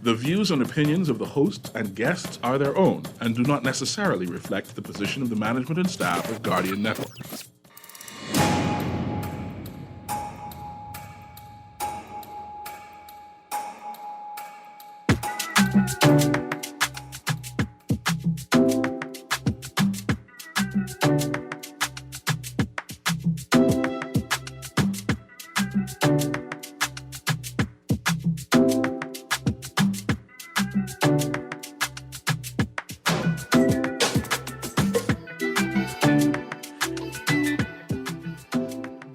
The views and opinions of the hosts and guests are their own and do not necessarily reflect the position of the management and staff of Guardian Network.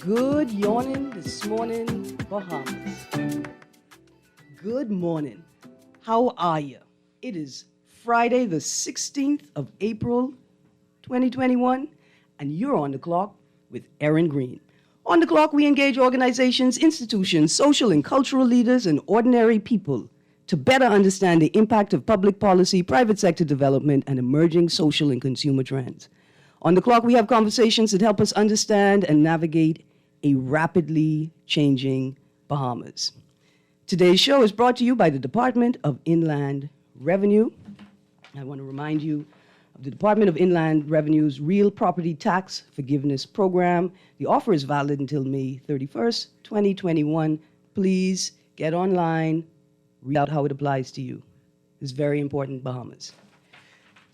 Good yawning this morning, Bahamas. Good morning. How are you? It is Friday, the 16th of April, 2021, and you're on the clock with Erin Greene. On the clock, we engage organizations, institutions, social and cultural leaders, and ordinary people to better understand the impact of public policy, private sector development, and emerging social and consumer trends. On the clock, we have conversations that help us understand and navigate a rapidly changing Bahamas. Today's show is brought to you by the Department of Inland Revenue. I want to remind you of the Department of Inland Revenue's Real Property Tax Forgiveness Program. The offer is valid until May 31st, 2021. Please get online, read out how it applies to you. It's very important, Bahamas.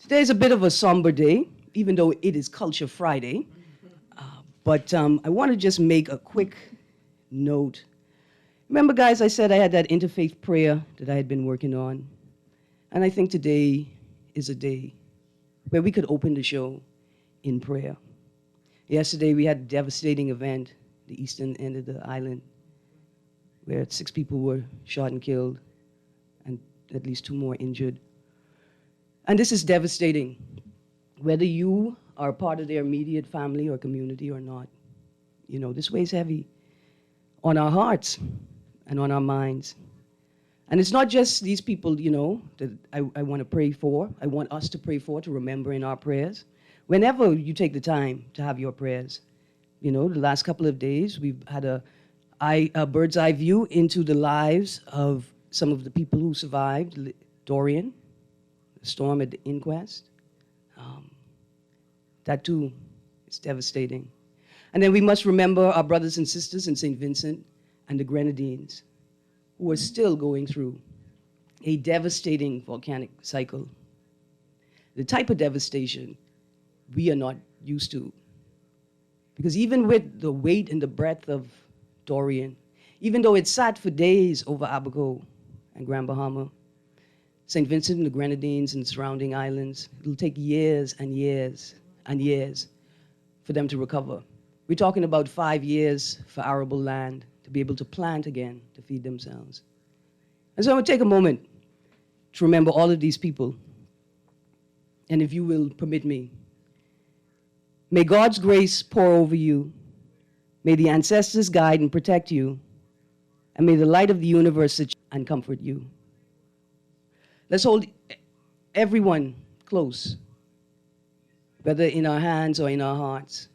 Today is a bit of a somber day, even though it is Culture Friday. But I want to just make a quick note. Remember, guys, I said I had that interfaith prayer that I had been working on. And I think today is a day where we could open the show in prayer. Yesterday, we had a devastating event, the eastern end of the island, where 6 people were shot and killed, and at least 2 more injured. And this is devastating. Whether you are part of their immediate family or community or not, you know, this weighs heavy on our hearts and on our minds. And it's not just these people, you know, that I want to pray for. I want us to pray for, to remember in our prayers. Whenever you take the time to have your prayers, you know, the last couple of days, we've had a bird's eye view into the lives of some of the people who survived Dorian, the storm at the inquest. That too is devastating. And then we must remember our brothers and sisters in St. Vincent and the Grenadines, who are still going through a devastating volcanic cycle. The type of devastation we are not used to. Because even with the weight and the breadth of Dorian, even though it sat for days over Abaco and Grand Bahama, St. Vincent and the Grenadines and surrounding islands, it'll take years and years and years for them to recover. We're talking about 5 years for arable land to be able to plant again, to feed themselves. And so I want to take a moment to remember all of these people. And if you will permit me, may God's grace pour over you. May the ancestors guide and protect you. And may the light of the universe sit and comfort you. Let's hold everyone close, whether in our hands or in our hearts,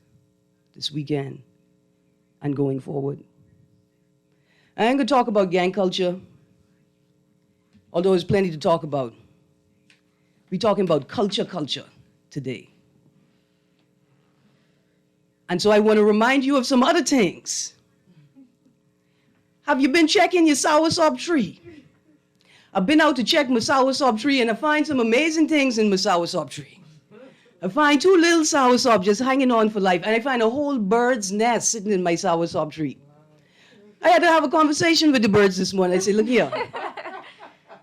this weekend and going forward. I ain't gonna talk about gang culture, although there's plenty to talk about. We're talking about culture today. And so I want to remind you of some other things. Have you been checking your soursop tree? I've been out to check my soursop tree and I find some amazing things in my soursop tree. I find 2 little soursop just hanging on for life, and I find a whole bird's nest sitting in my soursop tree. I had to have a conversation with the birds this morning. I said, look here,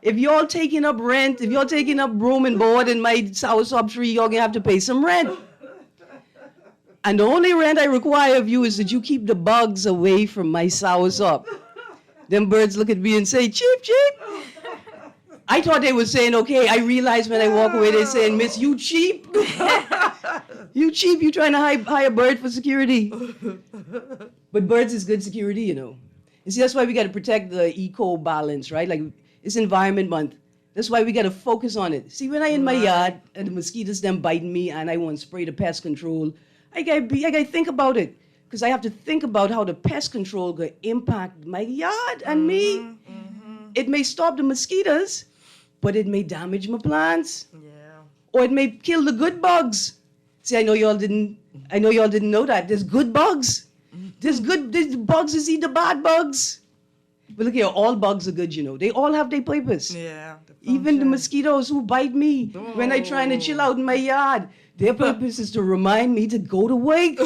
if y'all taking up rent, if y'all taking up room and board in my soursop tree, y'all gonna have to pay some rent. And the only rent I require of you is that you keep the bugs away from my soursop. Them birds look at me and say, cheep, cheep. I thought they were saying, okay. I realized when I walk away, they're saying, miss, you cheap. You cheap, you trying to hire a bird for security. But birds is good security, you know. You see, that's why we got to protect the eco balance, right? Like, it's Environment Month. That's why we got to focus on it. See, when I in my yard and the mosquitoes them biting me and I want to spray the pest control, I got to think about it. Because I have to think about how the pest control could impact my yard and me. It may stop the mosquitoes, but it may damage my plants. Yeah. Or it may kill the good bugs. See, I know y'all didn't know that. There's good bugs. There's bugs that eat the bad bugs. But look here, all bugs are good, you know. They all have their purpose. Yeah. Even the mosquitoes who bite me when I trying to chill out in my yard. Their purpose is to remind me to go to work.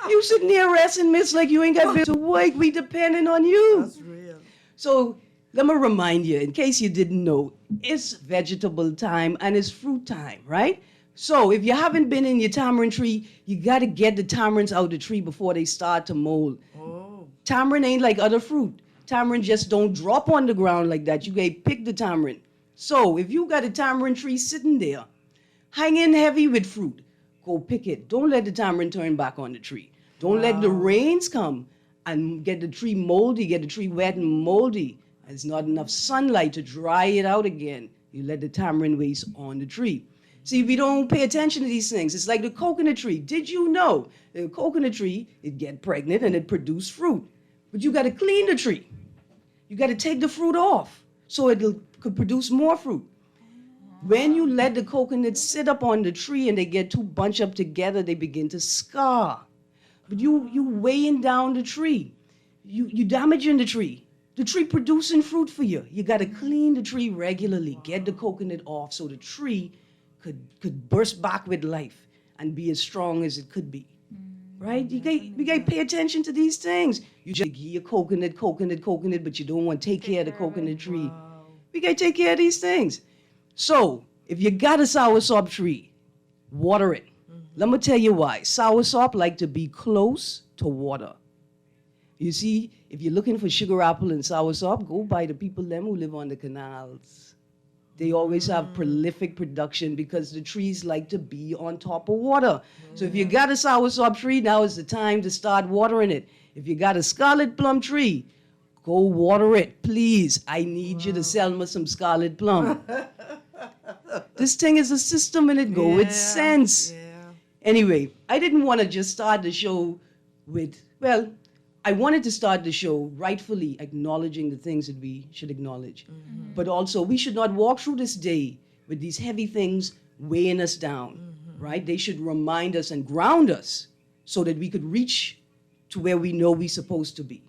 You sitting there resting, miss, like you ain't got bills to work. We depending on you. That's real. So let me remind you, in case you didn't know, it's vegetable time and it's fruit time, right? So if you haven't been in your tamarind tree, you got to get the tamarinds out of the tree before they start to mold. Oh. Tamarind ain't like other fruit. Tamarind just don't drop on the ground like that. You gotta pick the tamarind. So if you got a tamarind tree sitting there, hanging heavy with fruit, go pick it. Don't let the tamarind turn back on the tree. Don't let the rains come and get the tree moldy, get the tree wet and moldy. There's not enough sunlight to dry it out again. You let the tamarind waste on the tree. See, we don't pay attention to these things. It's like the coconut tree. Did you know the coconut tree, it get pregnant and it produce fruit? But you got to clean the tree. You got to take the fruit off so it could produce more fruit. When you let the coconuts sit up on the tree and they get too bunched up together, they begin to scar. But you weighing down the tree. You damaging the tree. The tree producing fruit for you. You got to clean the tree regularly. Get the coconut off so the tree could burst back with life and be as strong as it could be. Right? You got to pay attention to these things. You just give your coconut, but you don't want to take care of the coconut tree. Wow. We got to take care of these things. So, if you got a soursop tree, water it. Let me tell you why. Soursop like to be close to water. You see, if you're looking for sugar apple and soursop, go by the people them who live on the canals. They always have prolific production because the trees like to be on top of water. So if you got a soursop tree, now is the time to start watering it. If you got a scarlet plum tree, go water it, please. I need you to sell me some scarlet plum. This thing is a system and it go with sense. Yeah. Anyway, I didn't want to just start the show with, well, I wanted to start the show rightfully acknowledging the things that we should acknowledge. But also, we should not walk through this day with these heavy things weighing us down, right? They should remind us and ground us so that we could reach to where we know we're supposed to be,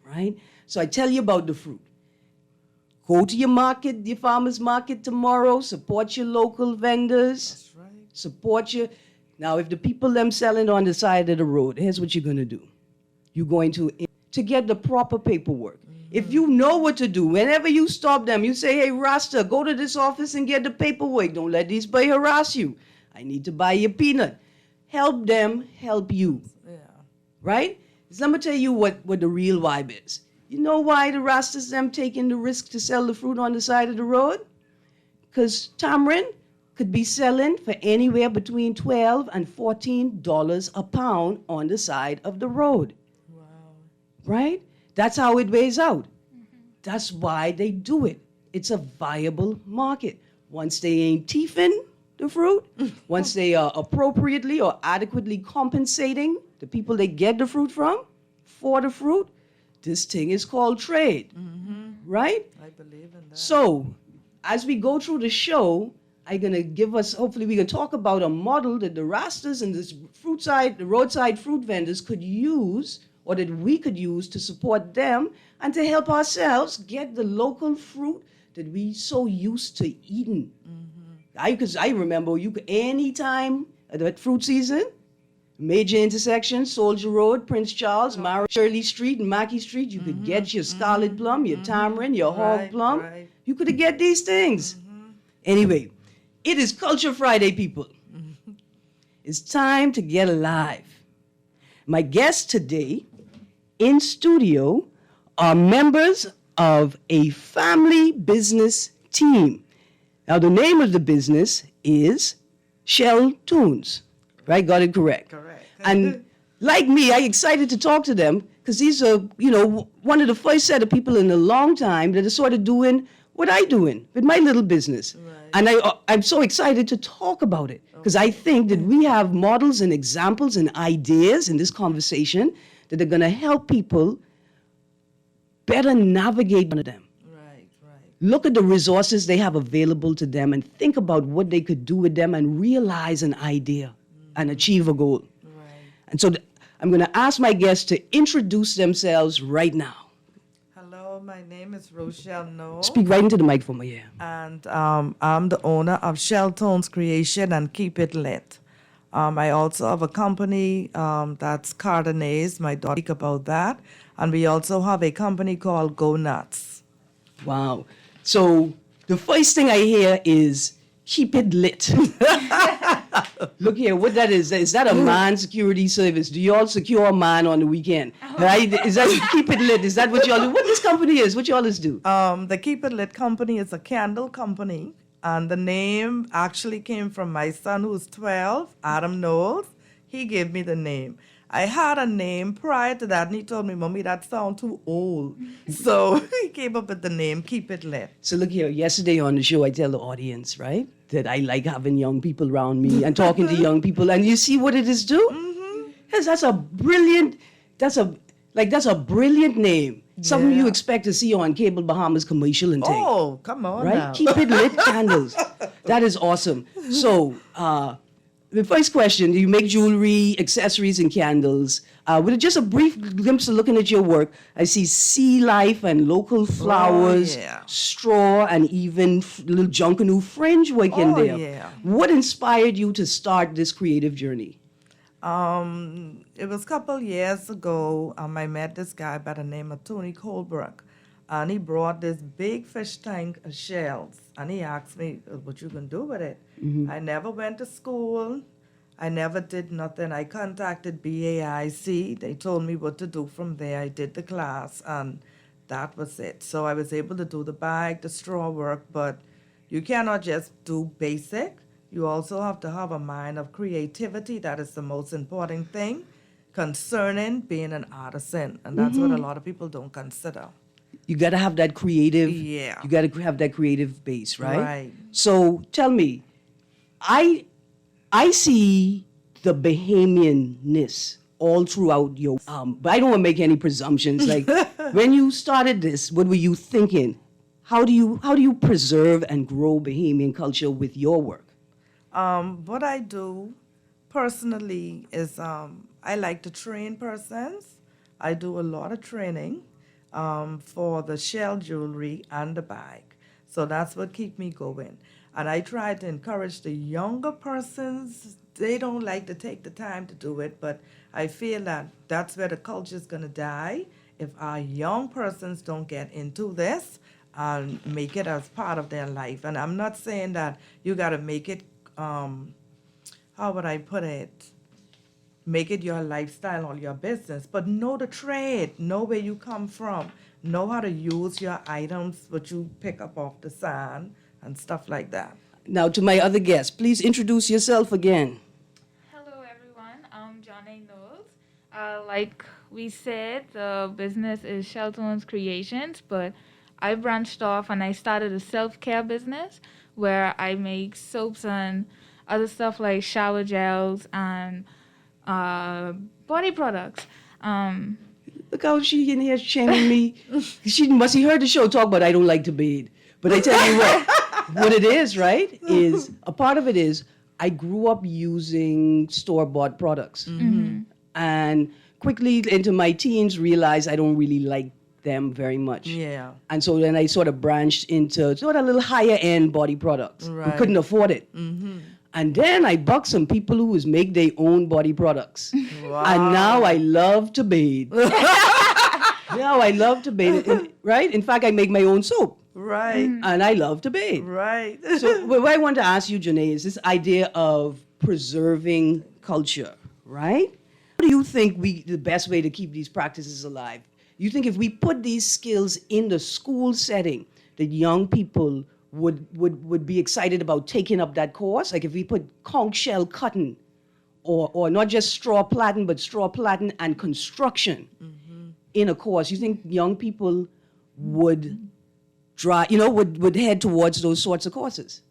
right? So I tell you about the fruit. Go to your market, your farmer's market tomorrow, support your local vendors. That's right. Support your... Now, if the people them selling on the side of the road, here's what you're going to do. You're going to get the proper paperwork. If you know what to do, whenever you stop them, you say, hey, Rasta, go to this office and get the paperwork. Don't let these boys harass you. I need to buy your peanut. Help them help you, Yeah. right? So let me tell you what the real vibe is. You know why the Rastas them taking the risk to sell the fruit on the side of the road? Because tamarind could be selling for anywhere between $12 and $14 a pound on the side of the road. Wow. Right? That's how it weighs out. That's why they do it. It's a viable market. Once they ain't teething the fruit, once they are appropriately or adequately compensating the people they get the fruit from for the fruit, this thing is called trade. Right? I believe in that. So, as we go through the show, I'm going to give us, hopefully we can talk about a model that the Rastas and the roadside fruit vendors could use, or that we could use to support them and to help ourselves get the local fruit that we so used to eating. Because I remember anytime at that fruit season, major intersection, Soldier Road, Prince Charles, Mara Shirley Street, and Mackey Street, you could get your scarlet plum, your tamarind, your hog plum. Right. You could get these things. Anyway, it is Culture Friday, people. It's time to get alive. My guests today in studio are members of a family business team. Now, the name of the business is Shell Tunes. Right? Got it correct. Correct. And like me, I'm excited to talk to them because these are, one of the first set of people in a long time that are sort of doing what I'm doing with my little business. Right. And I'm so excited to talk about it because I think that we have models and examples and ideas in this conversation that are going to help people better navigate one of them. look at the resources they have available to them and think about what they could do with them and realize an idea and achieve a goal. And so I'm going to ask my guests to introduce themselves right now. Hello, my name is Rochelle No, Speak right into the mic for me, yeah. and I'm the owner of Shell Tones Creation and Keep It Lit. I also have a company that's Cardenays, my daughter speak about that, and we also have a company called Go Nuts. Wow. So the first thing I hear is keep it lit. Look here, what that is that a man security service? Do you all secure a man on the weekend? Right? Is that keep it lit? Is that what y'all do? What this company is? What y'all do? The Keep It Lit company is a candle company, and the name actually came from my son who's 12, Adam Knowles. He gave me the name. I had a name prior to that, and he told me, Mommy, that sounds too old. So he came up with the name Keep It Lit. So look here, yesterday on the show, I tell the audience, right, that I like having young people around me and talking to young people, and you see what it is do? Mm-hmm. Yes, that's a brilliant name. Something you expect to see on Cable Bahamas commercial and thing. Oh, come on right? now. Keep it lit candles. That is awesome. So, the first question, you make jewelry, accessories, and candles. With just a brief glimpse of looking at your work, I see sea life and local flowers, straw, and even little Junkanoo fringe work in there. Yeah. What inspired you to start this creative journey? It was a couple years ago. I met this guy by the name of Tony Colbrook, and he brought this big fish tank of shells, and he asked me, what you gonna do with it? Mm-hmm. I never went to school. I never did nothing. I contacted BAIC. They told me what to do from there. I did the class, and that was it. So I was able to do the bag, the straw work, but you cannot just do basic. You also have to have a mind of creativity. That is the most important thing concerning being an artisan, and that's what a lot of people don't consider. You got to have that creative. Yeah. You got to have that creative base, right? Right. So tell me, I see the Bahamianness all throughout your. But I don't want to make any presumptions. Like when you started this, what were you thinking? How do you preserve and grow Bahamian culture with your work? What I do personally is I like to train persons. I do a lot of training for the shell jewelry and the bag. So that's what keeps me going. And I try to encourage the younger persons. They don't like to take the time to do it, but I feel that that's where the culture is going to die if our young persons don't get into this and make it as part of their life. And I'm not saying that you got to make it, how would I put it? Make it your lifestyle or your business, but know the trade, know where you come from, know how to use your items, what you pick up off the sand, and stuff like that. Now, to my other guests, please introduce yourself again. Hello, everyone. I'm Johnny Knowles. Like we said, the business is Shelton's Creations, but I branched off and I started a self-care business where I make soaps and other stuff like shower gels and body products. Look how she in here shaming me. She must have heard the show talk about I don't like to bathe. But I tell you what it is, right, is a part of it is I grew up using store-bought products. Mm-hmm. And quickly into my teens realized I don't really like them very much. Yeah. And so then I sort of branched into sort of a little higher-end body products. Right. We couldn't afford it. Mm-hmm. And then I bucked some people who make their own body products. Wow. And now I love to bathe. Now I love to bathe, right? In fact, I make my own soap. Right. And I love to bathe. Right. So what I want to ask you, Janae, is this idea of preserving culture, right? What do you think the best way to keep these practices alive? You think if we put these skills in the school setting, that young people would be excited about taking up that course? Like if we put conch shell cutting or not just straw plaiting, but straw plaiting and construction in a course, you think young people would head towards those sorts of courses?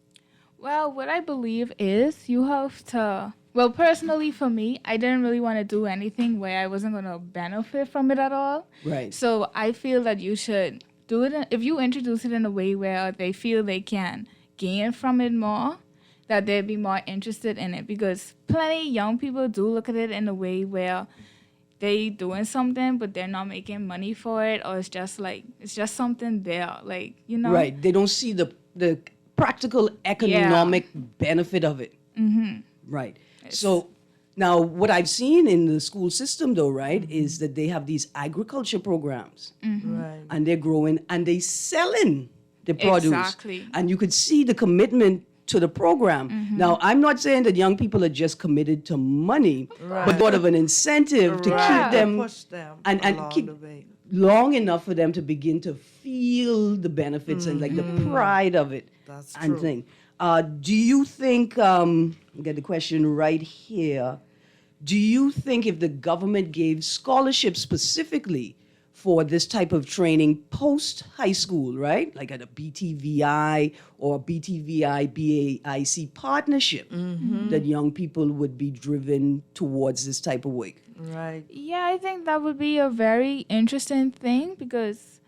Well, what I believe is you have to, well, personally for me, I didn't really want to do anything where I wasn't going to benefit from it at all. Right. So I feel that you should do it, if you introduce it in a way where they feel they can gain from it more, that they'd be more interested in it. Because plenty young people do look at it in a way where they doing something, but they're not making money for it, or it's just something there, like, you know. Right. They don't see the practical economic benefit of it. Right. So now what I've seen in the school system though, right, is that they have these agriculture programs Right. and they're growing and they selling the produce. Exactly. And you could see the commitment to the program. Now, I'm not saying that young people are just committed to money, but sort of an incentive to Right. keep them Push them and along keep the way. long enough for them to begin to feel the benefits and like the pride of it. That's and true. thing. Do you think? Get the question right here. Do you think if the government gave scholarships specifically for this type of training post high school, right, like at a BTVI or BTVI BAIC partnership, that young people would be driven towards this type of work? Right. Yeah, I think that would be a very interesting thing because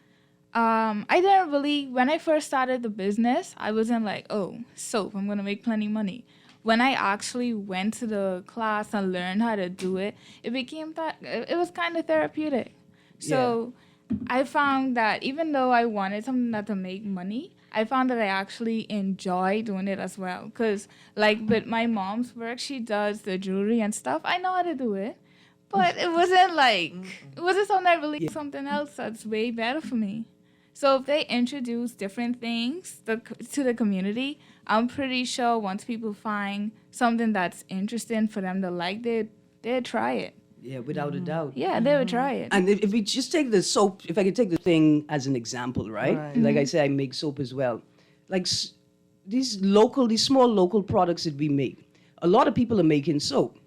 I didn't really, when I first started the business, I wasn't like, oh, soap, I'm going to make plenty money. When I actually went to the class and learned how to do it, it became that, it was kind of therapeutic. So I found that even though I wanted something that to make money, I found that I actually enjoy doing it as well. Because, like, with my mom's work, she does the jewelry and stuff. I know how to do it. But it wasn't like, it wasn't something I really, something else that's way better for me. So if they introduce different things to the community, I'm pretty sure once people find something that's interesting for them to like, they'd try it. Yeah, without a doubt. Yeah, they would try it. And if we just take the soap, if I could take the thing as an example, right? Right. Like I say, I make soap as well. Like these small local products that we make, a lot of people are making soap.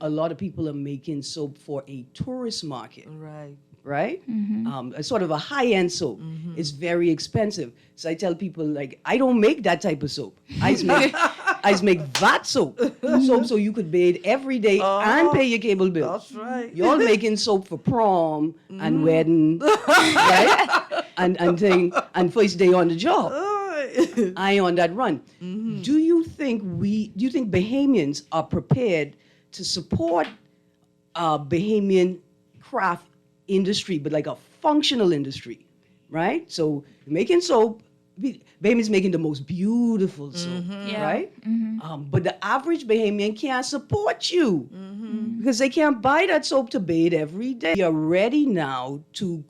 A lot of people are making soap for a tourist market, Right. right? A sort of a high-end soap. It's very expensive. So I tell people, like, I don't make that type of soap. I just make that soap. Soap so you could bathe every day and pay your cable bill. That's right. You're making soap for prom and wedding, right? And first day on the job. I on that run. Do you think Bahamians are prepared to support Bahamian craft industry, but like a functional industry, right? So making soap, Bahamians making the most beautiful soap, Yeah. right? But the average Bahamian can't support you because they can't buy that soap to bathe every day. We are ready now to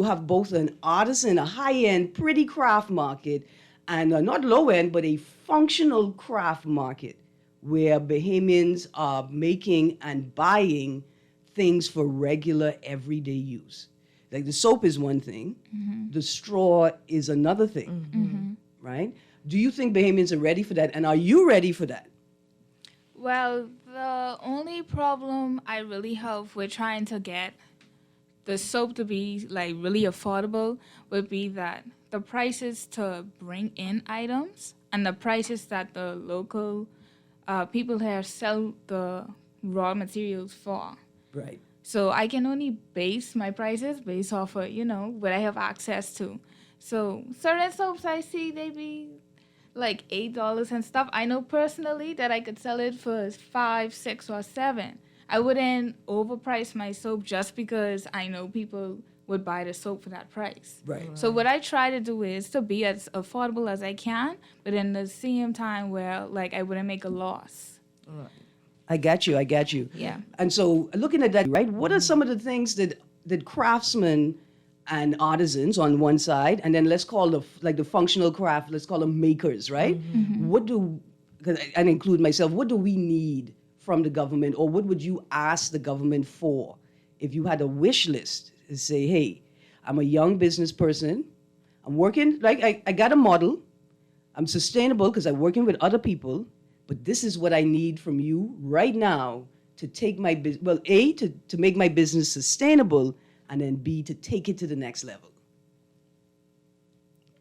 have both an artisan, a high-end, pretty craft market, and not low-end, but a functional craft market where Bahamians are making and buying things for regular, everyday use. Like the soap is one thing, the straw is another thing, right? Do you think Bahamians are ready for that? And are you ready for that? Well, the only problem I really have with trying to get the soap to be like really affordable would be that the prices to bring in items and the prices that the local people here sell the raw materials for. Right. So I can only base my prices based off of, what I have access to. So certain soaps I see, they be like $8 and stuff. I know personally that I could sell it for 5, 6, or 7. I wouldn't overprice my soap just because I know people would buy the soap for that price. Right. So what I try to do is to be as affordable as I can, but in the same time where like I wouldn't make a loss. I got you. Yeah. And so looking at that, right, what are some of the things that craftsmen and artisans on one side, and then let's call the functional craft, let's call them makers, right? Because I include myself, what do we need from the government, or what would you ask the government for if you had a wish list to say, hey, I'm a young business person, I'm working, like I got a model, I'm sustainable because I'm working with other people, but this is what I need from you right now to take my business, well, A, to make my business sustainable, and then B, to take it to the next level.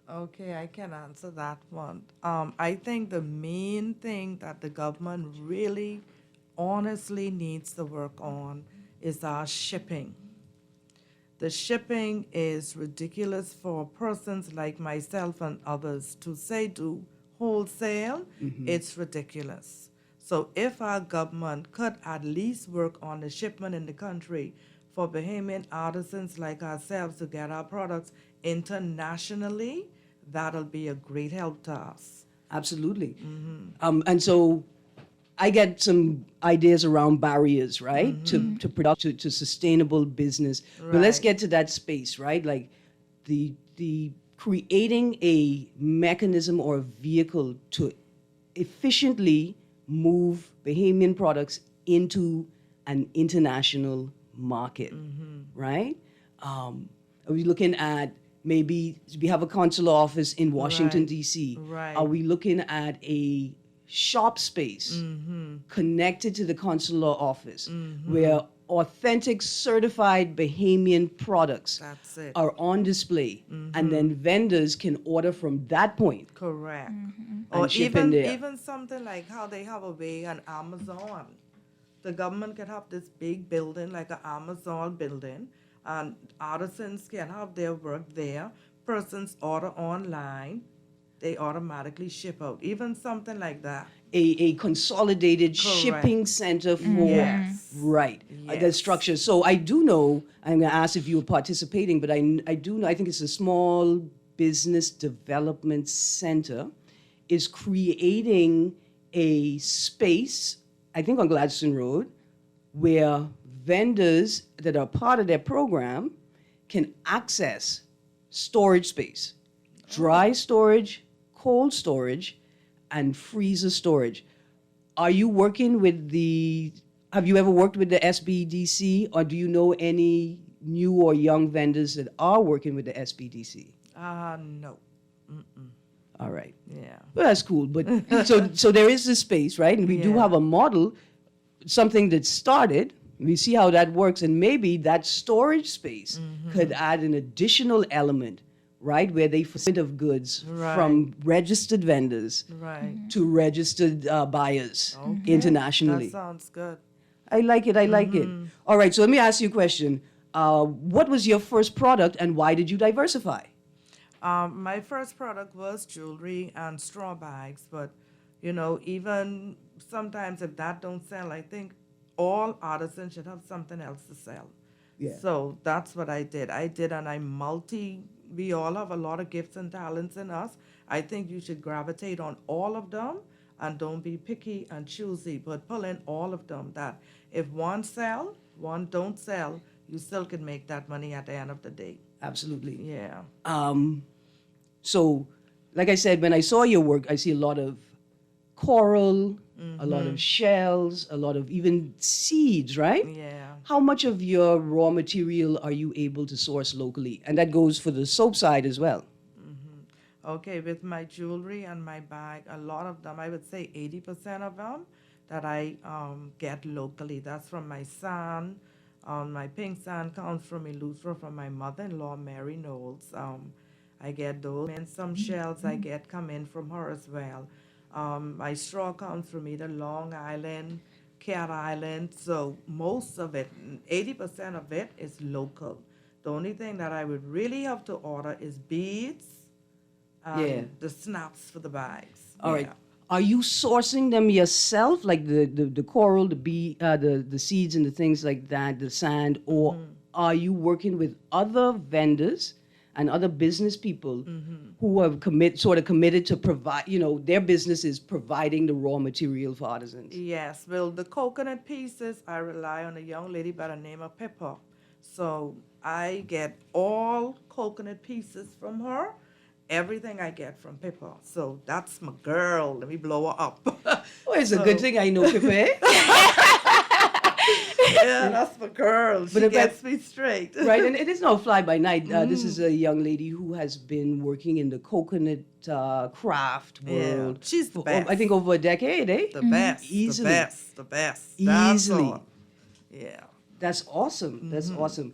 Okay, I can answer that one. I think the main thing that the government really honestly needs to work on is our shipping. The shipping is ridiculous for persons like myself and others to say do wholesale. It's ridiculous. So if our government could at least work on the shipment in the country for Bahamian artisans like ourselves to get our products internationally, that'll be a great help to us. Absolutely. And so I get some ideas around barriers, right, to production, to sustainable business. But let's Right. get to that space, right? Like the creating a mechanism or a vehicle to efficiently move Bahamian products into an international market, right? Are we looking at maybe we have a consular office in Washington, Right. D.C.? Right. Are we looking at a shop space connected to the consular office where authentic, certified Bahamian products That's it. are on display and then vendors can order from that point? Correct. And Or ship in even there. even something like how they have a way on Amazon. The government can have this big building like an Amazon building, and artisans can have their work there. Persons order online, they automatically ship out. Even something like that. A consolidated Correct. shipping center for Yes. right that Yes. structure. So I do know. I'm going to ask if you were participating, but I do know. I think it's a small business development center is creating a space. I think on Gladstone Road, where vendors that are part of their program can access storage space, dry storage, cold storage, and freezer storage. Are you working with have you ever worked with the SBDC, or do you know any new or young vendors that are working with the SBDC? No. All right. Yeah. Well, that's cool. But so there is this space, right? And we do Yeah. have a model, something that started. We see how that works, and maybe that storage space could add an additional element, right, where they facilitate of goods Right. from registered vendors Right. to registered buyers Okay. internationally. That sounds good. I like it. I like it. All right. So let me ask you a question. What was your first product, and why did you diversify? My first product was jewelry and straw bags, but even sometimes if that don't sell, I think all artisans should have something else to sell. Yeah. So that's what I did. We all have a lot of gifts and talents in us. I think you should gravitate on all of them and don't be picky and choosy, but pull in all of them, that if one sell, one don't sell, you still can make that money at the end of the day. Absolutely. Yeah. So, like I said, when I saw your work, I see a lot of coral, a lot of shells, a lot of even seeds, right? Yeah. How much of your raw material are you able to source locally? And that goes for the soap side as well. Okay, with my jewelry and my bag, a lot of them, I would say 80% of them that I get locally. That's from my son. My pink sand comes from Eleuthera from my mother-in-law, Mary Knowles. I get those. And some shells I get come in from her as well. My straw comes from either Long Island, Cat Island. So most of it, 80% of it is local. The only thing that I would really have to order is beads and Yeah. the snaps for the bags. All right. Yeah. Are you sourcing them yourself, like the coral, the seeds and the things like that, the sand, or are you working with other vendors and other business people who have committed to provide? Their business is providing the raw material for artisans. Yes, well, the coconut pieces, I rely on a young lady by the name of Pippa. So I get all coconut pieces from her. Everything I get from Pippa. So that's my girl. Let me blow her up. Oh, it's a good thing I know Pepe. Yeah, that's my girl. She But if gets me straight. Right, and it is no fly by night. This is a young lady who has been working in the coconut craft Yeah, world. she's the for, best. I think over a decade, eh? The best. Easily. The best. That's Easily. all. Yeah. That's awesome. That's awesome.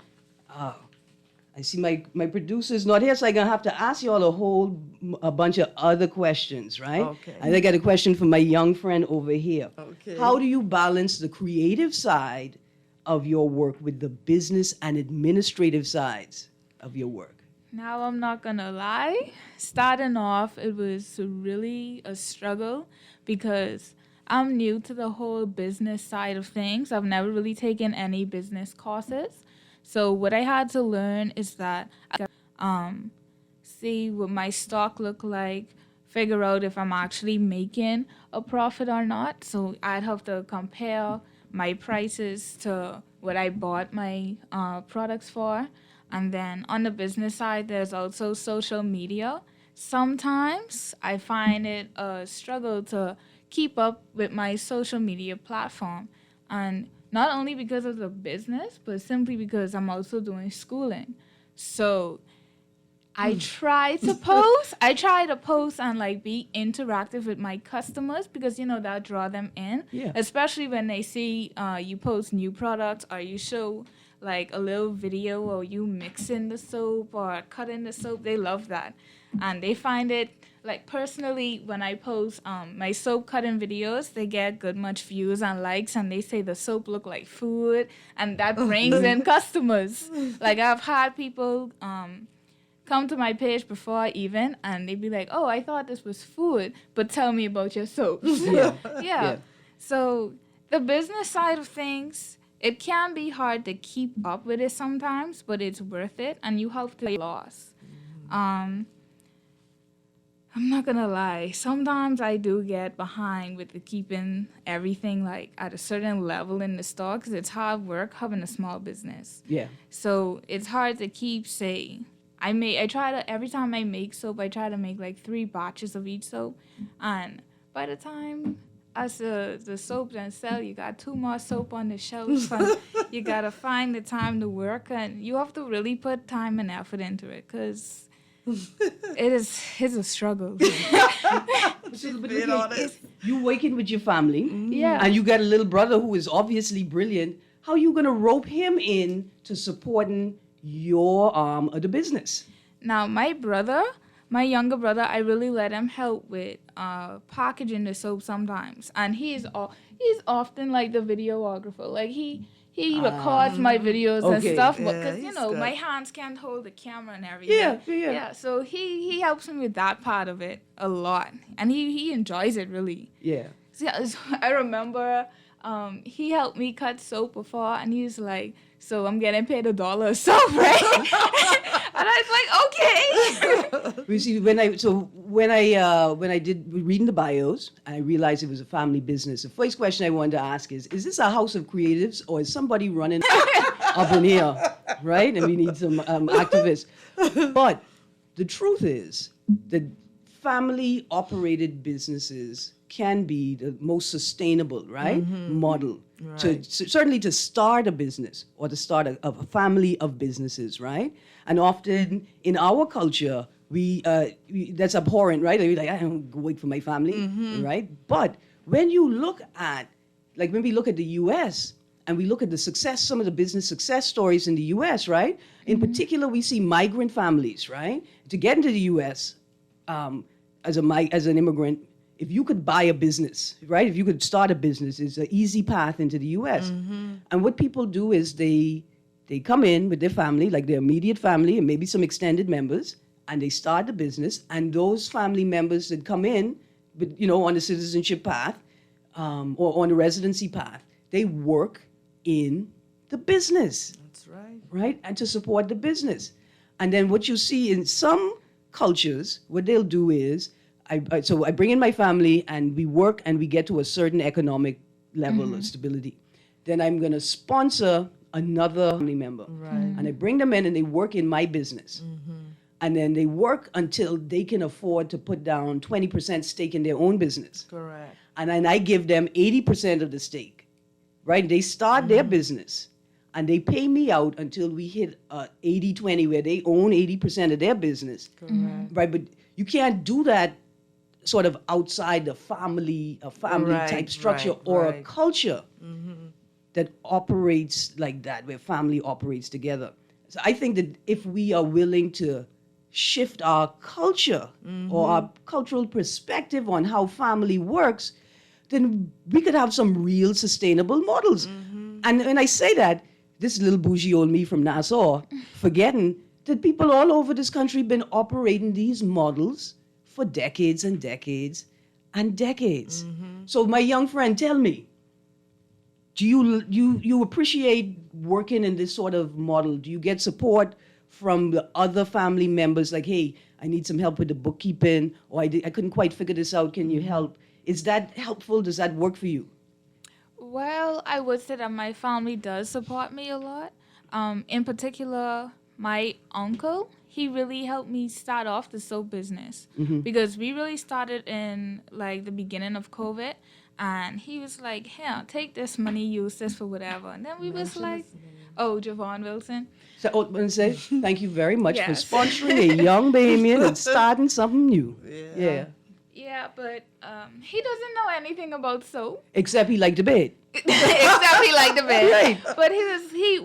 I see my producer's not here, so I'm gonna have to ask you all a bunch of other questions, right? Okay. And I got a question from my young friend over here. Okay. How do you balance the creative side of your work with the business and administrative sides of your work? Now, I'm not gonna lie. Starting off, it was really a struggle because I'm new to the whole business side of things. I've never really taken any business courses. So what I had to learn is that um, see what my stock look like, figure out if I'm actually making a profit or not. So I'd have to compare my prices to what I bought my products for. And then on the business side, there's also social media. Sometimes I find it a struggle to keep up with my social media platform. And not only because of the business, but simply because I'm also doing schooling. So I try to post. I try to post and like be interactive with my customers because that draw them in. Yeah. Especially when they see you post new products or you show like a little video or you mixing the soap or cutting the soap. They love that, and they find it like personally when I post my soap cutting videos, they get good much views and likes, and they say the soap look like food, and that brings in customers. Like I've had people come to my page before even, and they'd be like, "Oh, I thought this was food, but tell me about your soaps." Yeah. So the business side of things, it can be hard to keep up with it sometimes, but it's worth it, and you have to loss. I'm not gonna lie. Sometimes I do get behind with the keeping everything like at a certain level in the store because it's hard work having a small business. Yeah. So it's hard to keep, say, I try to, every time I make soap, I try to make like 3 batches of each soap. And by the time as the soap then sell, you got 2 more soap on the shelf and you got to find the time to work. And you have to really put time and effort into it because it's a struggle. You working with your family, Yeah. and you got a little brother who is obviously brilliant. How are you gonna rope him in to supporting your arm of the business? Now, my younger brother, I really let him help with packaging the soap sometimes, and he's often like the videographer. Like he records my videos and okay. stuff, Yeah, because he's my good. hands can't hold the camera and everything. Yeah. So he helps me with that part of it a lot, and he enjoys it really. Yeah. So, I remember he helped me cut soap before, and he was like, "So I'm getting paid $1 a soap, right?" And I was like, "Okay." You see, when I did reading the bios, I realized it was a family business. The first question I wanted to ask is this a house of creatives or is somebody running up in here, right? And we need some activists. But the truth is that family-operated businesses can be the most sustainable, right, model to certainly to start a business or to start a family of businesses, right? And often in our culture, we that's abhorrent, right? We're like, I don't go wait for my family, right? But when you look at, like when we look at the U.S. and we look at the success, some of the business success stories in the U.S., right? In particular, we see migrant families, right? To get into the U.S. As an immigrant, if you could buy a business, right? If you could start a business, it's an easy path into the U.S. And what people do is they come in with their family, like their immediate family and maybe some extended members, and they start the business. And those family members that come in, with, on the citizenship path or on the residency path, they work in the business. That's right. Right? And to support the business. And then what you see in some cultures, what they'll do is, so I bring in my family and we work and we get to a certain economic level of stability. Then I'm going to sponsor another family member. Right. And I bring them in and they work in my business. And then they work until they can afford to put down 20% stake in their own business. Correct. And then I give them 80% of the stake, right? They start their business and they pay me out until we hit 80-20 where they own 80% of their business. Correct. Right, but you can't do that sort of outside a family type structure or a culture that operates like that, where family operates together. So I think that if we are willing to shift our culture or our cultural perspective on how family works, then we could have some real sustainable models. And when I say that, this little bougie old me from Nassau, forgetting that people all over this country been operating these models for decades and decades and decades. So my young friend, tell me, do you appreciate working in this sort of model? Do you get support from the other family members like, hey, I need some help with the bookkeeping, or I couldn't quite figure this out, can you help? Is that helpful? Does that work for you? Well, I would say that my family does support me a lot. In particular, my uncle, he really helped me start off the soap business because we really started in like the beginning of COVID, and he was like, "Here, take this money, use this for whatever." And then we was like, "Oh, Javon Wilson." So I want to say thank you very much for Yes. sponsoring a young Bahamian and starting something new. Yeah. Yeah, but he doesn't know anything about soap. Except he liked to bed. Except he liked the bed. Right. But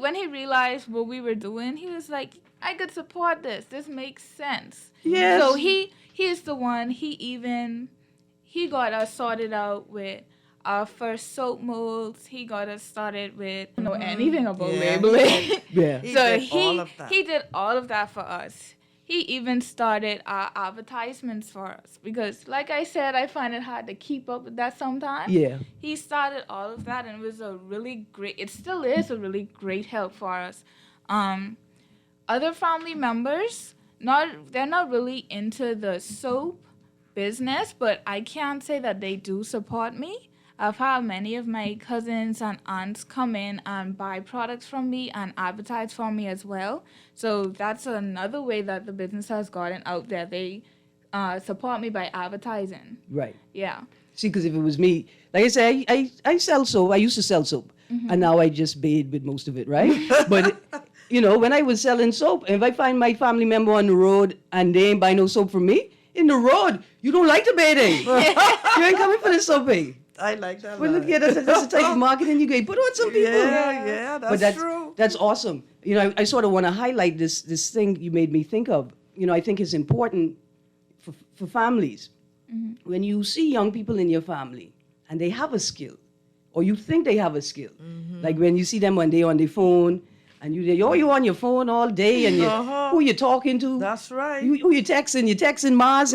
when he realized what we were doing, he was like, I could support this. This makes sense. Yes. So he is the one. He got us sorted out with our first soap molds. He got us started with know anything about labeling. Yeah. He So did all of that. he did all of that for us. He even started our advertisements for us because, like I said, I find it hard to keep up with that sometimes. Yeah. He started all of that, and it was it still is a really great help for us. Other family members, they're not really into the soap business, but I can't say that they do support me. I've had many of my cousins and aunts come in and buy products from me and advertise for me as well. So that's another way that the business has gotten out there. They support me by advertising. Right. Yeah. See, because if it was me, like I say, I sell soap. I used to sell soap, and now I just bathe with most of it, right? But when I was selling soap, if I find my family member on the road and they ain't buy no soap from me, in the road, you don't like the bathing. You ain't coming for the soaping. I like that. Well, look, that's the type of marketing you get. Put on some people. Yeah, But that's true. That's awesome. I sort of want to highlight this thing you made me think of. I think it's important for families. When you see young people in your family and they have a skill, or you think they have a skill, like when you see them one day on their phone, and you're on your phone all day, and who you talking to? That's right. Who you texting? You're texting Mars.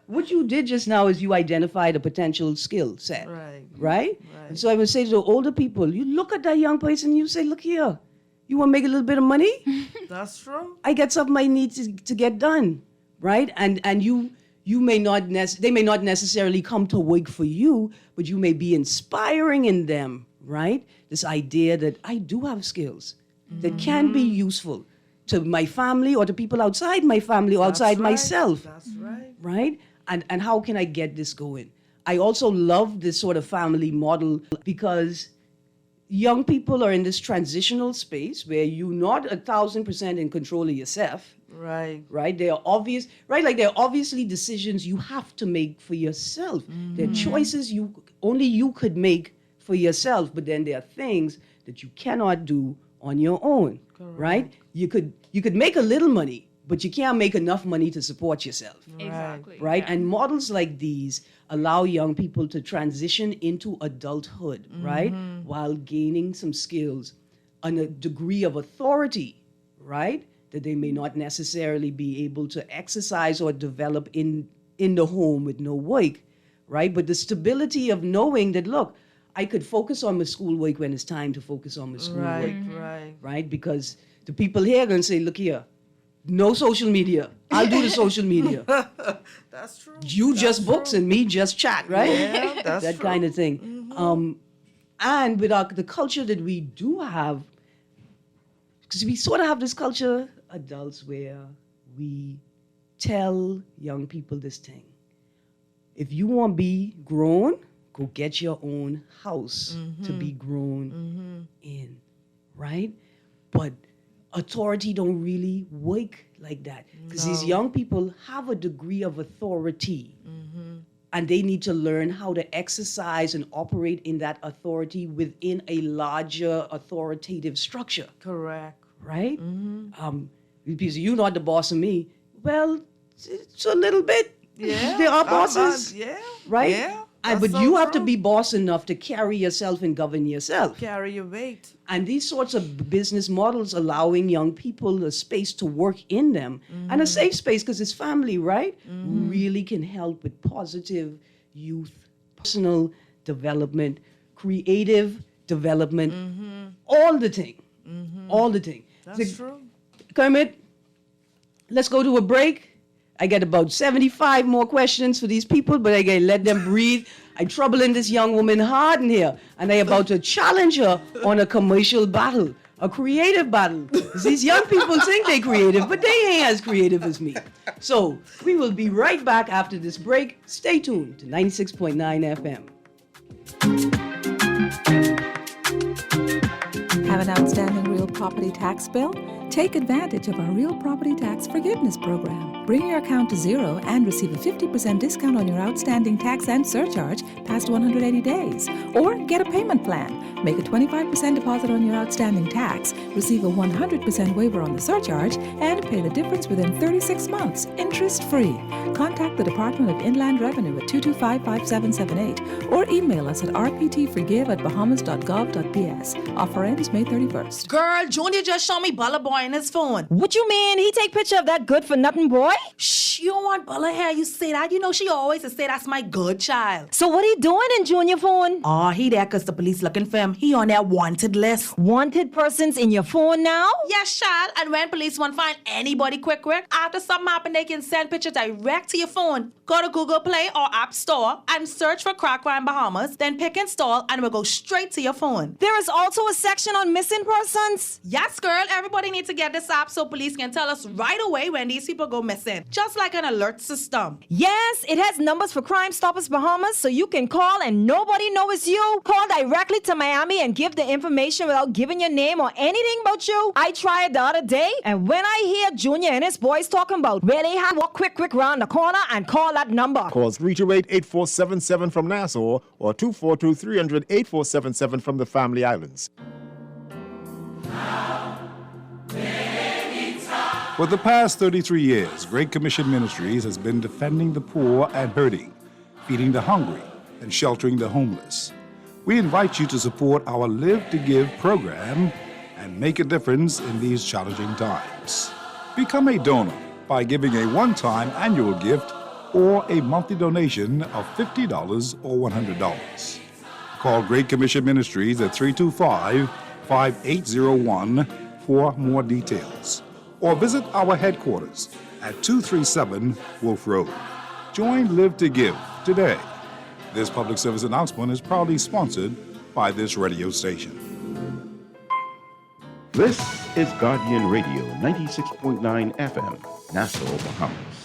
What you did just now is you identified a potential skill set. Right? And so I would say to the older people, you look at that young person and you say, look here, you want to make a little bit of money? That's true. I got something I need to get done. Right? And you may not they may not necessarily come to work for you, but you may be inspiring in them, right? This idea that I do have skills that can be useful to my family or to people outside my family or outside myself. That's right. Right? And how can I get this going? I also love this sort of family model because young people are in this transitional space where you're not 1,000% in control of yourself. Right? There are obviously decisions you have to make for yourself. There are choices only you could make for yourself, but then there are things that you cannot do on your own. Correct. Right? You could make a little money, but you can't make enough money to support yourself. Exactly. Right? Yeah. And models like these allow young people to transition into adulthood, right? While gaining some skills and a degree of authority, right? That they may not necessarily be able to exercise or develop in the home with no work, right? But the stability of knowing that, look, I could focus on my schoolwork when it's time to focus on my schoolwork. Right? Because the people here are going to say, look here, no social media. I'll do the social media. That's true. You just books and me just chat, right? Yeah, that's that true. kind of thing. And with the culture that we do have, because we sort of have this culture, adults, where we tell young people this thing. If you want to be grown, go get your own house to be grown in, right? But authority don't really work like that because these young people have a degree of authority and they need to learn how to exercise and operate in that authority within a larger authoritative structure. Correct. Right? Because you're not the boss of me. Well, it's a little bit. Yeah. There are bosses. Yeah. Right? Yeah. That's but so you have to true. be boss enough to carry yourself and govern yourself. Carry your weight. And these sorts of business models allowing young people a space to work in them and a safe space because it's family, right? Really can help with positive youth, personal development, creative development, all the thing. All the thing. That's true. Kermit, let's go to a break. I got about 75 more questions for these people, but I gotta let them breathe. I'm troubling this young woman hard in here, and I about to challenge her on a commercial battle, a creative battle. 'Cause these young people think they're creative, but they ain't as creative as me. So we will be right back after this break. Stay tuned to 96.9 FM. Have an outstanding real property tax bill? Take advantage of our Real Property Tax Forgiveness Program. Bring your account to zero and receive a 50% discount on your outstanding tax and surcharge past 180 days. Or get a payment plan. Make a 25% deposit on your outstanding tax, receive a 100% waiver on the surcharge, and pay the difference within 36 months, interest-free. Contact the Department of Inland Revenue at 225-5778 or email us at rptforgive@bahamas.gov.bs. Offer ends May 31st. Girl, Junior just showed me Bella Boy in his phone. What you mean? He take picture of that good-for-nothing boy? Shh, you don't want Bella here. You say that. You know she always say that's my good child. So what he doing in Junior phone? Oh, he there because the police looking for him. He on their wanted list. Wanted persons in your phone now? Yes, child. And when police want to find anybody quick, after something happen, they can send pictures direct to your phone. Go to Google Play or App Store and search for Crack Crime Bahamas, then pick install and it will go straight to your phone. There is also a section on missing persons. Yes, girl. Everybody needs to get this app so police can tell us right away when these people go missing. Just like an alert system. Yes, it has numbers for Crime Stoppers Bahamas, so you can call and nobody knows it's you. Call directly to Miami and give the information without giving your name or anything about you. I tried the other day, and when I hear Junior and his boys talking about where they have walk quick round the corner and call that number. Call 328-8477 from Nassau or 242-300-8477 from the Family Islands. For the past 33 years, Great Commission Ministries has been defending the poor and hurting, feeding the hungry, and sheltering the homeless. We invite you to support our Live to Give program and make a difference in these challenging times. Become a donor by giving a one-time annual gift or a monthly donation of $50 or $100. Call Great Commission Ministries at 325-5801 for more details. Or visit our headquarters at 237 Wolf Road. Join Live to Give today. This public service announcement is proudly sponsored by this radio station. This is Guardian Radio, 96.9 FM, Nassau, Bahamas.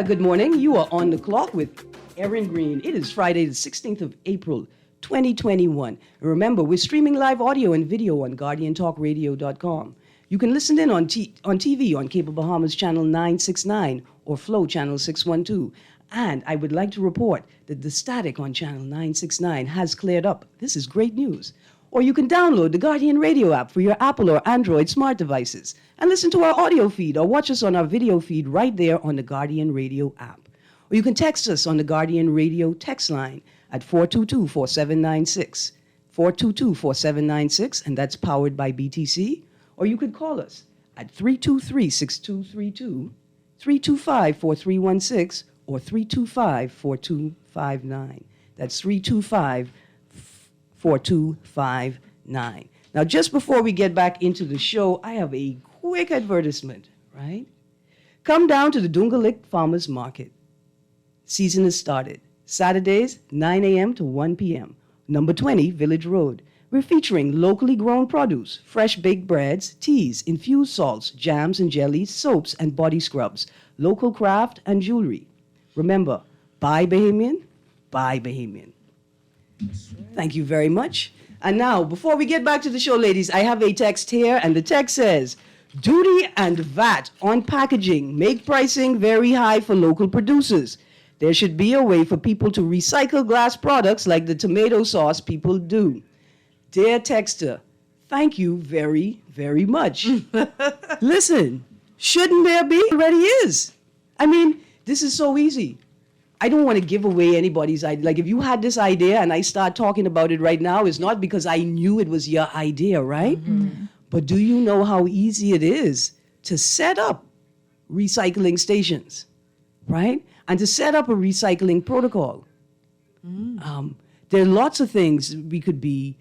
Good morning. You are on the clock with Erin Greene. It is Friday, the 16th of April, 2021. And remember, we're streaming live audio and video on GuardianTalkRadio.com. You can listen in on TV on Cable Bahamas Channel 969 or Flow Channel 612. And I would like to report that the static on Channel 969 has cleared up. This is great news. Or you can download the Guardian Radio app for your Apple or Android smart devices and listen to our audio feed or watch us on our video feed right there on the Guardian Radio app. Or you can text us on the Guardian Radio text line at 422-4796, 422-4796, and that's powered by BTC. Or you could call us at 323-6232, 325-4316, or 325-4259. That's 325-4259. Now, just before we get back into the show, I have a quick advertisement, right? Come down to the Dungalik Farmers Market. Season has started. Saturdays, 9 a.m. to 1 p.m. Number 20, Village Road. We're featuring locally grown produce, fresh baked breads, teas, infused salts, jams and jellies, soaps and body scrubs, local craft and jewelry. Remember, buy Bahamian, buy Bahamian. Thank you very much. And now, before we get back to the show, ladies, I have a text here, and the text says, duty and VAT on packaging make pricing very high for local producers. There should be a way for people to recycle glass products like the tomato sauce people do. Dear Texter, thank you very, very much. Listen, shouldn't there be? It already is. I mean, this is so easy. I don't want to give away anybody's idea. Like, if you had this idea and I start talking about it right now, it's not because I knew it was your idea, right? But do you know how easy it is to set up recycling stations, right? And to set up a recycling protocol. There are lots of things we could be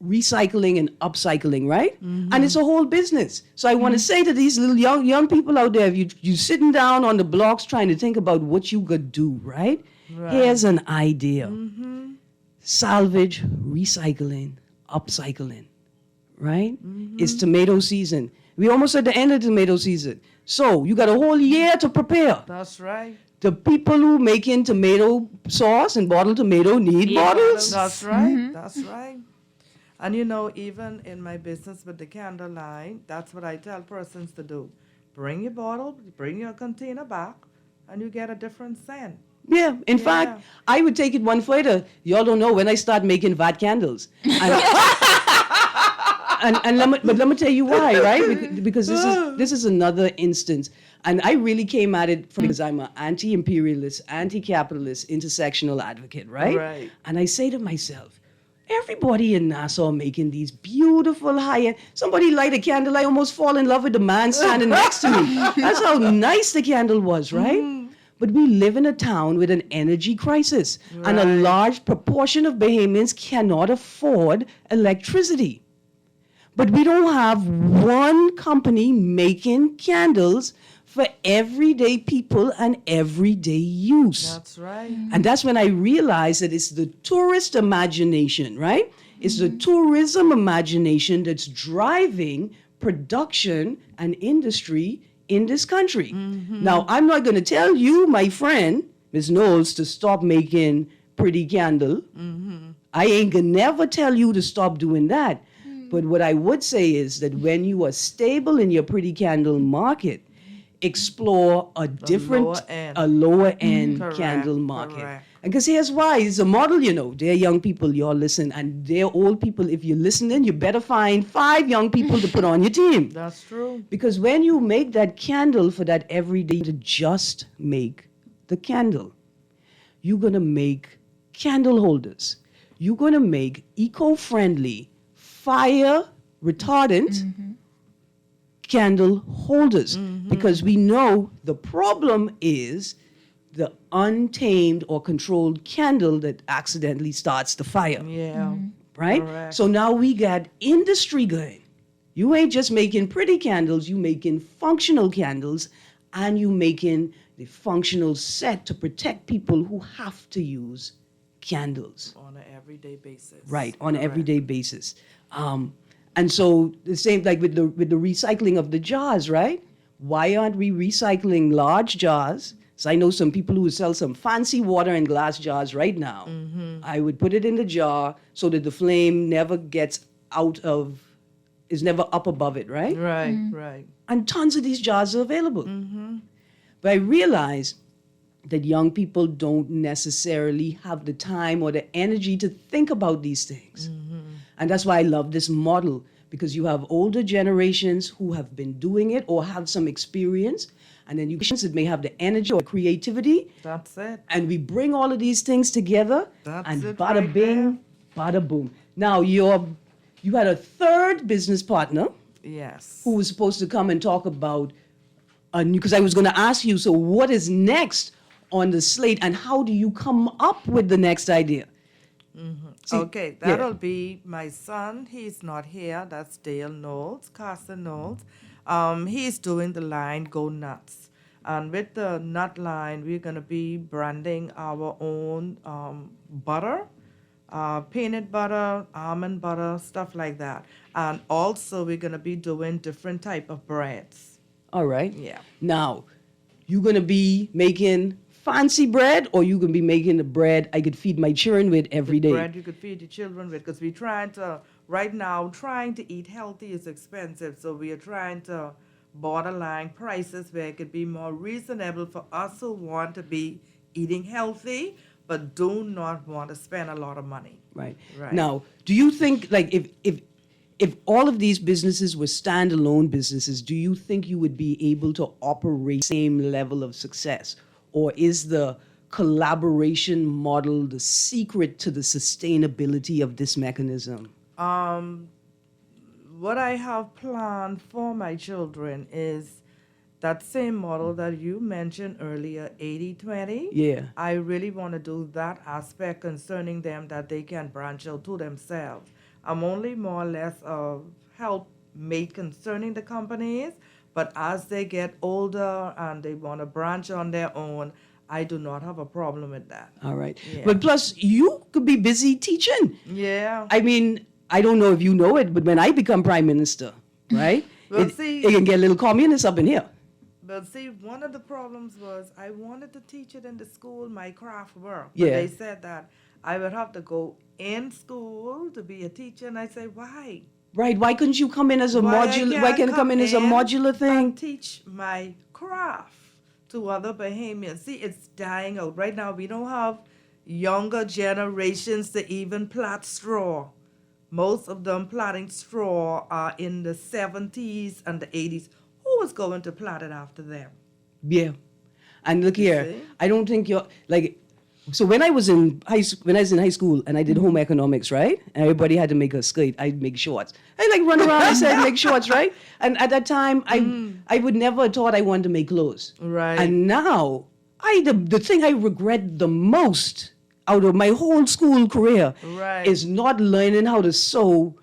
recycling and upcycling, right? And it's a whole business. So I want to say to these little young people out there, if you sitting down on the blocks trying to think about what you could do, right? Here's an idea. Salvage, recycling, upcycling, right? It's tomato season. We almost at the end of tomato season. So you got a whole year to prepare. That's right. The people who making tomato sauce and bottled tomato need bottles. That's right. That's right. And you know, even in my business with the candle line, that's what I tell persons to do. Bring your bottle, bring your container back, and you get a different scent. Yeah, in fact, I would take it one further. Y'all don't know when I start making vat candles. And let me tell you why, right? Because this is another instance. And I really came at it because I'm an anti-imperialist, anti-capitalist, intersectional advocate, right? Right. And I say to myself, everybody in Nassau making these beautiful high-end. Somebody light a candle, I almost fall in love with the man standing next to me. That's how nice the candle was, right? But we live in a town with an energy crisis, and a large proportion of Bahamians cannot afford electricity. But we don't have one company making candles for everyday people and everyday use. That's right. And that's when I realized that it's the tourist imagination, right? It's the tourism imagination that's driving production and industry in this country. Now, I'm not going to tell you, my friend, Ms. Knowles, to stop making pretty candle. I ain't going to never tell you to stop doing that. But what I would say is that when you are stable in your pretty candle market, explore a lower end candle market. Because here's why. It's a model, you know. They're young people, y'all listen. And they're old people. If you're listening, you better find 5 young people to put on your team. That's true. Because when you make that candle for that everyday, to just make the candle, you're going to make candle holders. You're going to make eco-friendly, fire retardant candle holders, because we know the problem is the untamed or controlled candle that accidentally starts the fire. Yeah. Right? Correct. So now we got industry going. You ain't just making pretty candles, you making functional candles, and you making the functional set to protect people who have to use candles. On an everyday basis. Right, on an everyday basis. And so the same like with the recycling of the jars, right? Why aren't we recycling large jars? So I know some people who sell some fancy water in glass jars right now. I would put it in the jar so that the flame never gets is never up above it, right? Right, right. And tons of these jars are available. But I realize that young people don't necessarily have the time or the energy to think about these things. And that's why I love this model, because you have older generations who have been doing it or have some experience, and then you that may have the energy or creativity. That's it. And we bring all of these things together, and bada bing, bada boom. Now you had a third business partner. Yes. Who was supposed to come and talk about because I was going to ask you, so what is next on the slate, and how do you come up with the next idea? See, okay, that'll be my son. He's not here. That's Dale Knowles, Carson Knowles. He's doing the line Go Nuts. And with the nut line, we're going to be branding our own butter, peanut butter, almond butter, stuff like that. And also, we're going to be doing different type of breads. All right. Yeah. Now, you're going to be making fancy bread, or you can be making the bread I could feed my children with every day? Bread you could feed your children with, because we're trying to, right now, trying to eat healthy is expensive, so we are trying to borderline prices where it could be more reasonable for us who want to be eating healthy, but do not want to spend a lot of money. Right. Right. Now, do you think, like, if all of these businesses were standalone businesses, do you think you would be able to operate same level of success? Or is the collaboration model the secret to the sustainability of this mechanism? What I have planned for my children is that same model that you mentioned earlier, 80-20. Yeah. I really want to do that aspect concerning them that they can branch out to themselves. I'm only more or less of help made concerning the companies, but as they get older and they want to branch on their own, I do not have a problem with that. All right. Yeah. But plus, you could be busy teaching. Yeah. I mean, I don't know if you know it, but when I become prime minister, right, Well, it can get a little communist up in here. But see, one of the problems was I wanted to teach it in the school, my craft work. Yeah. But they said that I would have to go in school to be a teacher, and I say, why? Right. Why couldn't you come in as a Why I modular? Why can't it come in as a and modular thing? teach my craft to other Bahamians. See, it's dying out. Right now, we don't have younger generations to even plait straw. Most of them plaiting straw are in the 70s and the 80s. Who is going to plait it after them? Yeah. And look here, see? I don't think you're like. So when I was in high school and I did home economics, right? And everybody had to make a skirt. I'd make shorts. I like run around and said make shorts, right? And at that time, I would never have thought I wanted to make clothes. Right. And now, the thing I regret the most out of my whole school career Right. is not learning how to sew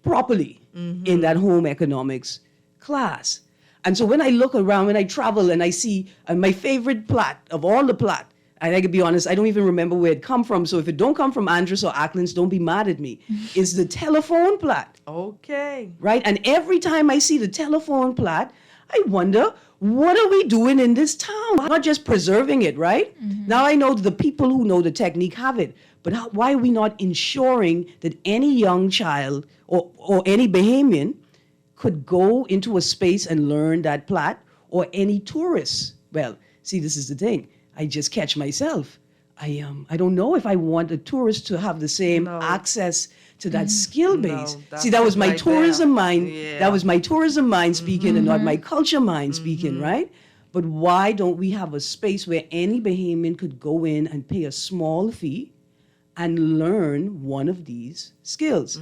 properly in that home economics class. And so when I look around, when I travel and I see my favorite plait of all the plait, and I can be honest, I don't even remember where it come from. So if it don't come from Andres or Acklands, don't be mad at me. It's the telephone plait, Okay. right? And every time I see the telephone plait, I wonder, what are we doing in this town? Not just preserving it, right? Now I know the people who know the technique have it, but why are we not ensuring that any young child or any Bahamian could go into a space and learn that plait, or any tourist? Well, see, this is the thing. I just catch myself. I don't know if I want a tourist to have the same access to that skill base. that's See, that was my right tourism there. mind. Yeah. That was my tourism mind speaking and not my culture mind speaking, right? But why don't we have a space where any Bahamian could go in and pay a small fee and learn one of these skills?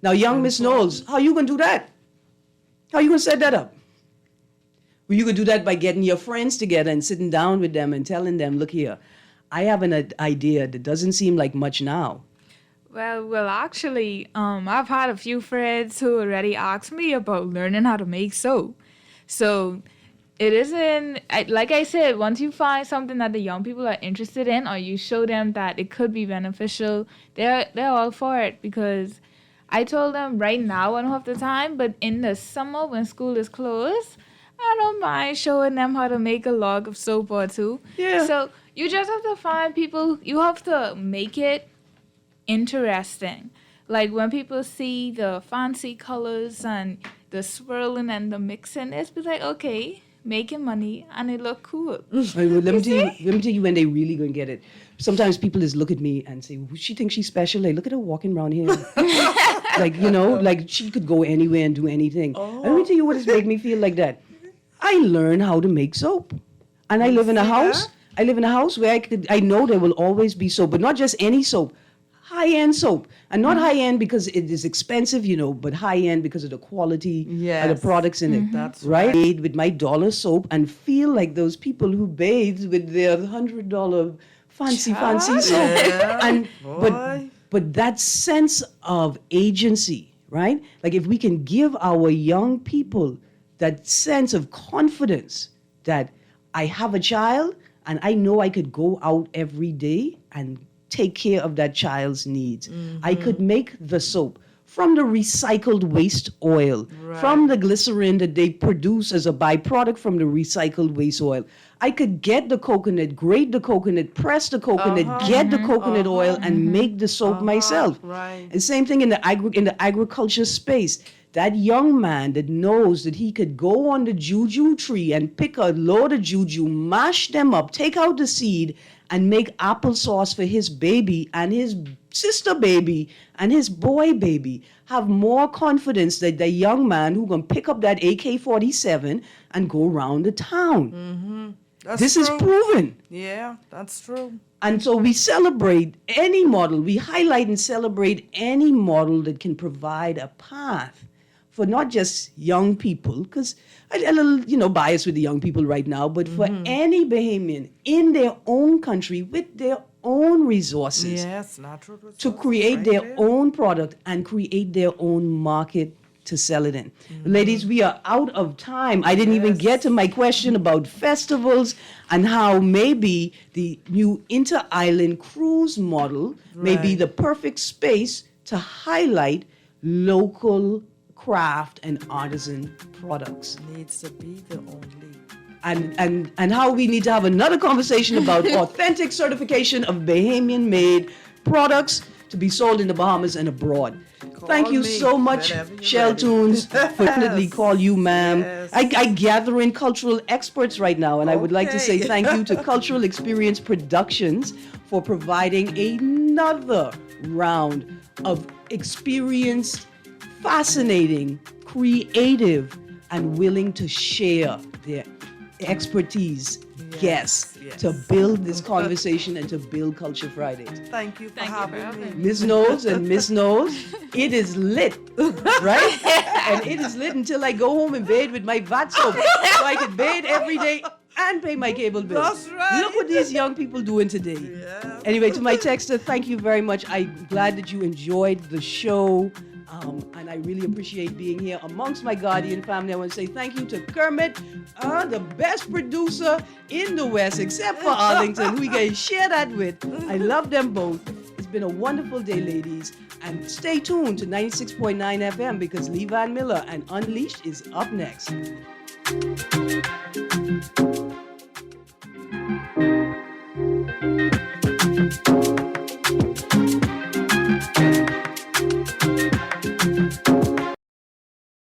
Now, young Miss Knowles, how you gonna do that? How you gonna set that up? Well, you could do that by getting your friends together and sitting down with them and telling them, look here, I have an idea that doesn't seem like much now. Well, actually, I've had a few friends who already asked me about learning how to make soap. So it isn't, like I said, once you find something that the young people are interested in, or you show them that it could be beneficial, they're all for it. Because I told them right now I don't have the time, but in the summer when school is closed, I don't mind showing them how to make a log of soap or two. Yeah. So you just have to find people, you have to make it interesting. Like when people see the fancy colors and the swirling and the mixing, it's be like, okay, making money and it look cool. Let me tell you when they really gonna get it. Sometimes people just look at me and say, well, she thinks she's special. Like, look at her walking around here. Like, like she could go anywhere and do anything. And let me tell you what has made me feel like that. I learned how to make soap. And I live in a house. I live in a house where I know there will always be soap, but not just any soap. High-end soap. And not high-end because it is expensive, but high-end because of the quality of the Yes. products in it. That's right. Bathe with my dollar soap and feel like those people who bathe with their $100 fancy soap. Yeah. And Boy. but that sense of agency, right? Like if we can give our young people that sense of confidence that I have a child and I know I could go out every day and take care of that child's needs. I could make the soap from the recycled waste oil, from the glycerin that they produce as a byproduct from the recycled waste oil. I could get the coconut, grate the coconut, press the coconut, get the coconut oil, and make the soap myself. Right. And same thing in the agriculture space. That young man that knows that he could go on the juju tree and pick a load of juju, mash them up, take out the seed, and make applesauce for his baby and his sister baby and his boy baby. Have more confidence that the young man who gonna pick up that AK-47 and go around the town. That's This is true. proven. Yeah, that's true. And so we celebrate any model, we highlight and celebrate any model that can provide a path for not just young people, because I'm a little, biased with the young people right now, but for any Bahamian in their own country with their own resources Yes, natural resources. to create right their there. own product and create their own market to sell it in. Ladies, we are out of time. I didn't even get to my question about festivals and how maybe the new inter-island cruise model may be Right. the perfect space to highlight local craft and artisan products. Needs to be the only. And how we need to have another conversation about authentic certification of Bahamian-made products to be sold in the Bahamas and abroad. Thank you me so much, whenever you're Shell ready. Tunes, for definitely call you ma'am. Yes. I gather in cultural experts right now, and I would like to say Okay. thank you to Cultural Experience Productions for providing another round of experienced, fascinating, creative, and willing to share their expertise guests yes. to build this conversation and to build Culture Fridays. Thank you for Thank you for having having me. Ms. Knowles and Miss Knowles, it is lit, right? And it is lit until I go home and bathe with my VAT soap, so I can bathe every day and pay my cable bill. That's right. Look what these young people doing today. Yes. Anyway, to my texter, thank you very much. I'm glad that you enjoyed the show. And I really appreciate being here amongst my Guardian family. I want to say thank you to Kermit, the best producer in the West, except for Arlington, who we can share that with. I love them both. It's been a wonderful day, ladies. And stay tuned to 96.9 FM because Lee Van Miller and Unleashed is up next.